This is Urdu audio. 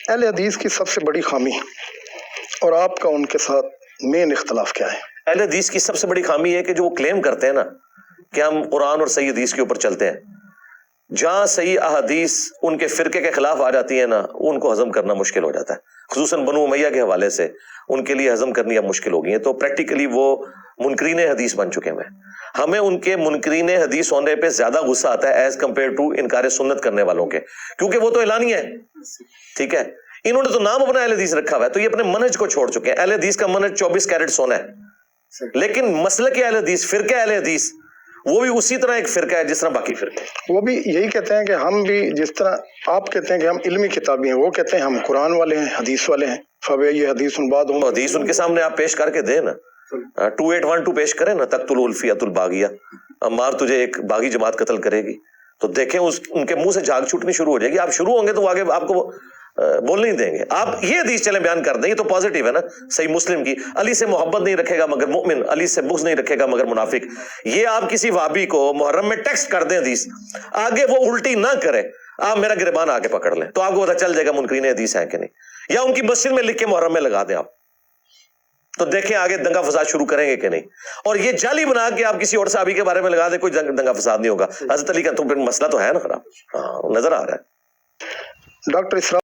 اہل حدیث کی سب سے بڑی خامی اور آپ کا ان کے ساتھ مین اختلاف کیا ہے؟ اہل حدیث کی سب سے بڑی خامی ہے کہ جو وہ کلیم کرتے ہیں نا کہ ہم قرآن اور صحیح حدیث کے اوپر چلتے ہیں، جہاں صحیح احادیث ان کے فرقے کے خلاف آ جاتی ہیں نا، ان کو ہضم کرنا مشکل ہو جاتا ہے، خصوصاً بنو امیہ کے حوالے سے ان کے لیے ہضم کرنی اب مشکل ہو گئی ہے۔ تو پریکٹیکلی وہ منکرین حدیث بن چکے ہیں۔ ہمیں ان کے منکرین حدیث ہونے پہ زیادہ غصہ آتا ہے ایز کمپیئر ٹو انکار سنت کرنے والوں کے، کیونکہ وہ تو اعلانیہ ہے، ٹھیک ہے، انہوں نے تو نام اپنا اہل حدیث رکھا ہوا ہے، تو یہ اپنے منہج کو چھوڑ چکے ہیں۔ اہل حدیث کا منہج 24 کیرٹ سونا ہے، لیکن مسلک اہل حدیث، فرقہ اہل حدیث، وہ بھی اسی طرح ایک فرقہ ہے جس طرح باقی فرقے۔ وہ بھی یہی کہتے ہیں کہ ہم بھی جس طرح آپ کہتے ہیں کہ ہم علمی کتابی ہیں، وہ کہتے ہیں ہم قرآن والے ہیں، حدیث والے ہیں۔ فَبِأَيِّ حَدِيثٍ بَعْدُهُ، حدیث ان کے سامنے آپ پیش کر کے دیں نا، 2812 پیش کریں نا، تقتل الفیۃ الباغیہ، عمار تجھے ایک باغی جماعت قتل کرے گی، تو دیکھیں ان کے منہ سے جھاگ چھوٹنی شروع ہو جائے گی۔ آپ شروع ہوں گے تو وہ آگے آپ کو بول نہیں دیں گے۔ آپ یہ حدیث چلیں بیان کر دیں، یہ تو پازیٹیو ہے نا، صحیح مسلم کی، علی سے محبت نہیں رکھے گا مگر مومن، علی سے بغض نہیں رکھے گا مگر منافق۔ یہ آپ کسی وہابی کو محرم میں ٹیکسٹ کر دیں حدیث، آگے وہ الٹی نہ کرے، آپ میرا گریبان آ کے پکڑ لیں تو آپ کو پتہ چل جائے گا منکرین حدیث ہیں کہ نہیں، یا ان کی مسجد میں لکھ کے محرم میں لگا دیں آپ، تو دیکھیں آگے دنگا فساد شروع کریں گے کہ نہیں۔ اور یہ جعلی بنا کے آپ کسی اور صحابی کے بارے میں لگا دیں، کوئی دنگا فساد نہیں ہوگا۔ حضرت علی کا تو مسئلہ تو ہے نا خراب، ہاں نظر آ رہا ہے۔ ڈاکٹر اسرار